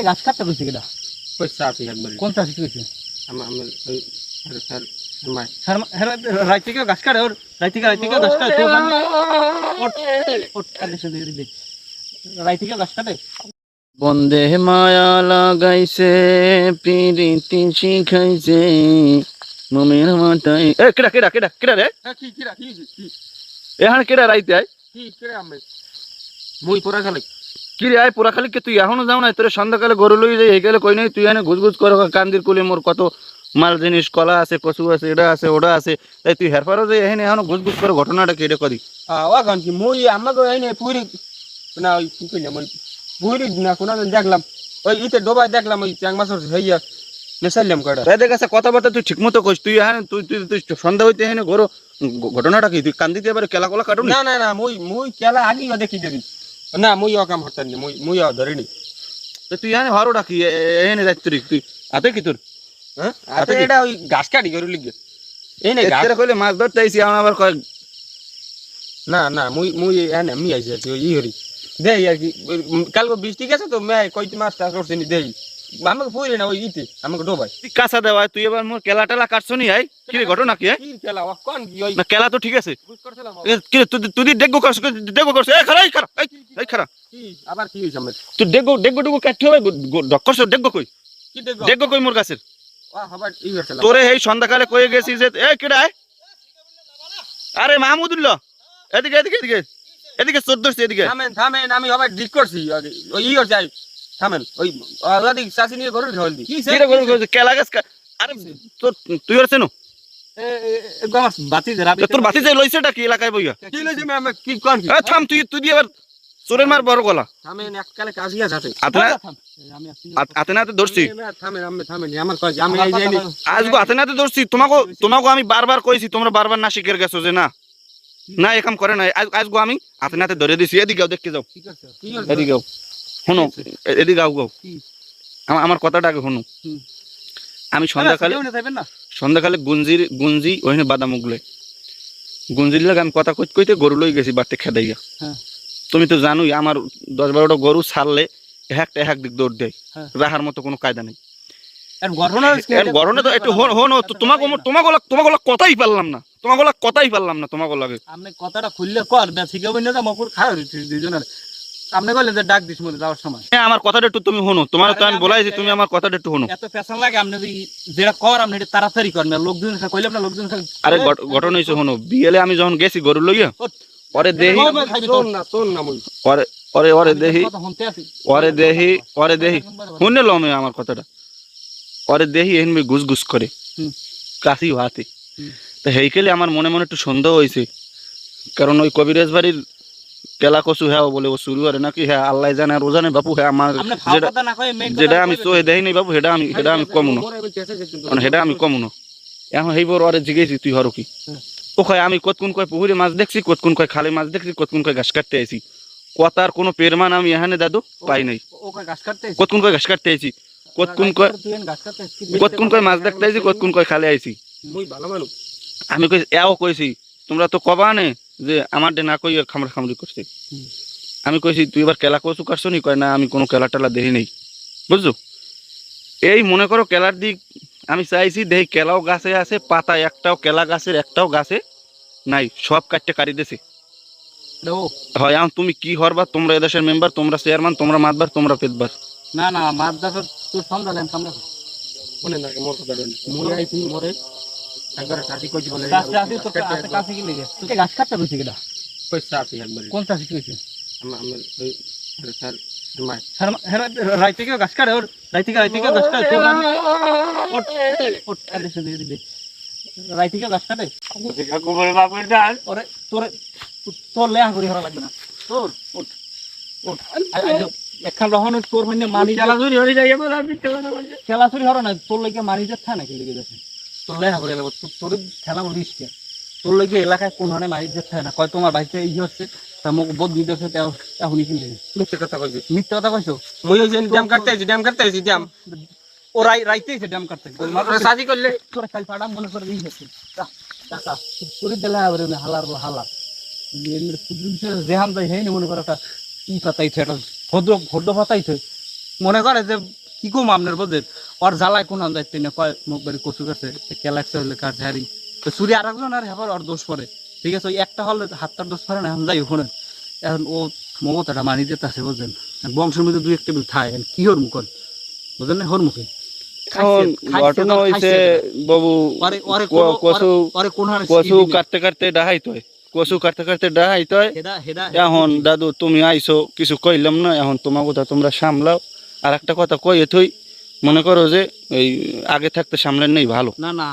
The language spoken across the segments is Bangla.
গাছ কাটতে কইছে কেডা? কই চাচি একবার কোন চাষি কইছে? আমার ওই স্যার মাই রাইতে কেউ গাছ কাটে? ওর রাইতে কেউ গাছ কাটে? রাইতে কেউ গাছ কাটে? বন্দে মায়া লাগাইছে প্রীতি শিখাইছে মমের মাথায় এ কেডা কেডা কেডা কেডা রে কি কি রাখি কি এখানে কেডা রাইতে আয় কি করে আমি মই পড়া খালি কি রে আয় পুরা খালি কে তুই এখনো যাও না তোর সন্ধ্যাকালে গরু লই যাই গেলে কই নাই তুই এনে ঘুষ করে কান্দির কুলে মোর কত মাল জিনিস কলা আছে কচু আছে এটা আছে ওটা আছে তাই তুই হেরফারও যে এখানে এখনো ঘুষ করে ঘটনাটা কেটে করি ওখান কি মই আমাকে এনে পুরি না ওই কি কইলাম ওই পুরি না কোন দেখলাম ওই ইতে ডোবায় দেখলাম ওই চ্যাং মাছ হইয়া নেসাইলাম কয়টা এদের কাছে কথাবার্তা তুই ঠিক মতো কইস তুই এখানে তুই তুই তুই সন্ধ্যা হইতে এখানে গরু ঘটনাটা কি তুই কান্দিতে এবারে কেলা কলা কাটুন না না না মই কেলা আগে দেখি দেবি না মই কাম হতাম নি মই ধরিনি তুই এখানে ভালো ডাকি এখানে যাই তুই হাতে কি তোর হ্যাঁ এটা ওই গাছ কাটি গরু লিগে এই না গাছ কইলে মাছ ধরতে আইছি আমার আবার কয় না না মই এনে আমি আইছি তুই ই হরি দেই আর কি কালকে বৃষ্টি গেছে তো মে কইতে মাছ টাকা করছে নি দেই আমাকে পুরি না ওই ইতে আমাকে ডোবাই তুই কাঁচা দেওয়া তুই এবার মোর কেলা টেলা কাটছো নি আই কি রে ঘটনা কি কি কেলা কোন কি ওই না কেলা তো ঠিক আছে বুঝ করছিলাম কি রে তুই দেখো করছ এই খারা এই খারা কি আবার কি হইছে আমার তুই দেখো ডুগো কাটতে হবে ডক্করছ দেখো কই কি দেখো দেখো কই মোর গাছের আবার ই করছিলাম তোরে এই সন্ধ্যাকালে কয়ে গেছি যে এই কেডা আরে মাহমুদুল্লাহ এদিকে এদিকে এদিকে এদিকে 14 এদিকে থামেন আমি আবার ঠিক করছি ওই ই হচ্ছে থামেন ওই ওদিক চাষি নিয়ে গরু ঢল দি কি রে গরু কেলা গাছ আরে তুই আর চেনো গাছ বাতি তোর বাতি যে লইছেটা কি এলাকায় বইয়া কি লইছে আমি কি কোন কি থাম তুই এবার চোরের মার বড় গলা থামেন এককালে কাজিয়া যাতে আতেনাতে ধরছি থামেন আমার কয় আমি এই যে আজগো আতেনাতে ধরছি তোমাকে আমি বারবার কইছি তোমরা বারবার না শিখে গেছো যে না না এ কাম করে না আজগো আমি আতেনাতে ধরে দিছি এদিকে যাও দেখতে যাও ঠিক আছে এদিকে যাও শোনো এদিকে গাও আমার কথাটা আগে শোনো আমি সন্ধ্যাকালে গুঞ্জি ওখানে বাদাম উগলে গুঞ্জির লাগে আমি কথা কইতে গরু লই গেছি বাড়তে খেদাইয়া তুমি তো জানোই আমার 10-12টা গরু ছাড়লে এক দিক দৌড় দেয় রাহার মতো কোনো কায়দা নেই ঘটনা তো একটু হনো তোমাকে কথাই পারলাম না তোমাকে লাগে আপনি কথাটা খুললে কর বেশিকে বইনা যা মকুর খায় দুইজনের আপনি কইলেন যে ডাক দিছ মনে যাওয়ার সময় আমার কথাটা একটু তুমি শোনো তোমার তো আমি বলাইছি তুমি আমার কথাটা একটু শোনো এত পেছন লাগে আপনি যেটা কর আপনি এটা তাড়াতাড়ি করেন লোকজন কইলে আপনি লোকজন আরে ঘটনা হইছে শোনো বিয়েলে আমি যখন গেছি গরু লইয়া পরে দেহি পরে দেহি শুনে লমে আমার কথাটা পরে দেহি এমনি গুস করে কাশি হাতে তো হেইকেলে আমার মনে মনে একটু সন্দেহ হয়েছে কারণ ওই কবিরাজ বাড়ির কেলা কচু হ্যাঁ বলে ও শুরু করে নাকি হ্যাঁ আল্লাহ জানে আর ও জানে বাপু হ্যাঁ আমার যেটা আমি চোহে দেই নাই বাপু সেটা আমি কমু না সেটা আমি কমু না এখন সেইবার ওরে জিগেছি তুই হরো কি ও কয় আমি কতক্ষণ কয় পুকুরে মাছ দেখছি কতক্ষণ কয় খালে মাছ দেখছি কতক্ষণ কয় ঘাস কাটতে আইছি কথার কোনো পেরমান আমি এখানে দাদু পাই নাই কতক্ষণ কয় ঘাস কাটতে আইছি কতক্ষণ কয় মাছ দেখতে আইছি কতক্ষণ কয় খালে আইছি আমি কই এও কইছি তোমরা তো কবা নে যে আমার ডে না কই খামড়ি করছে আমি কইছি তুই এবার কেলা কচু কাটছো নি কয় না আমি কোনো কেলা টেলা দেখি নেই বুঝছো এই মনে করো কেলার দিক আমি চাইছি দেখি কেলাও গাছে আছে পাতা একটাও কেলা গাছের একটাও গাছে নাই সব কাটতে কাটি দিছে হয় এখন তুমি কি হরবা তোমরা এদেশের মেম্বার তোমরা চেয়ারম্যান তোমরা মাতবার তোমরা পেতবার না না মাত দাস তোর সামলালেন সামনে মনে না মোর কথা মনে আইছি মরে একবার চাচি কইছি বলে চাচি তোর কাছে কি লাগে তুই গাছ কাটতে কইছিস কেডা কই চাচি একবার কোন চাচি কইছে আমার ওই স্যার মাই রাইতে কেউ গাছ কাটে ওর রাইতে কেউ গাছ কাটে রাইতে কেউ গাছ কাটে ওরে তোর লেহা করি হরা লাগবে না তোর একখান রহন তোর মানে মানি খেলাচুরি হয়ে যায় খেলাচুরি হরো না তোর লাগে মানি যাচ্ছে নাকি লেগে যাচ্ছে তোর লেহা করে তোর খেলা বলিস কে তোর লাগে এলাকায় কোন ধরনের মারি যাচ্ছে না কয় তোমার বাড়িতে এই হচ্ছে তা মোক বোধ দিতে হচ্ছে এখনই কিনতে মিথ্যা কথা কইছি মিথ্যা কথা কইছো মই ওই যে ড্যাম কাটতে আইছি ড্যাম ও রাইতেইছে ড্যাম কাটতে সাজি করলে তোর কাল পাড়া মনে করে এই হচ্ছে তোর দিলে আবার হালা যেহান যাই হেই মনে করে একটা ই পাতাইছে একটা ভদ্র পাতাইছে মনে করে যে কি কম আপনার বোঝেন ওর জ্বালায় কোন যাইতে না কয় মুখ বাড়ি কচু কাছে কেলাক্সে হলে কার ঝাড়ি তো চুরি আর একজন আর হেবার ওর দোষ পড়ে ঠিক আছে ওই একটা হলে হাতটার দোষ পড়ে না এখন যাই ওখানে এখন ও মমতাটা মানি যেতে আছে বুঝলেন বংশের মধ্যে দুই একটা থায় কি হর মুখ বুঝলেন না হর মুখে এখন ঘটনা হইছে বাবু কচু কাটতে কাটতে ডাহাইতে হয় কচু কাটতে কাটতে ডাহাইতে হয় এখন দাদু তুমি আইছো কিছু কইলাম না এখন তোমার কথা তোমরা সামলাও আর একটা কথা কই এথই মনে করো যে এই আগে থাকতে সামলান নেই ভালো না না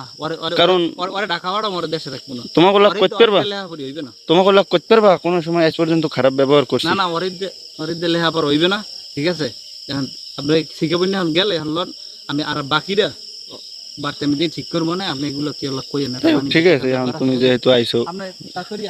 কারণ ওরে ঢাকা বাড়া মোর দেশে রাখবো না তোমাকে লাভ করতে পারবা হইবে না তোমাকে লাভ করতে পারবা কোনো সময় আজ পর্যন্ত খারাপ ব্যবহার করছি না না ওরে লেহা পর হইবে না ঠিক আছে এখন আপনি শিখাবেন না এখন গেলে এখন আমি আর বাকিরা বাড়তে আমি ঠিক করবো না আপনি এগুলো কি কইেন না ঠিক আছে এখন তুমি যেহেতু আইছো আপনি তা করি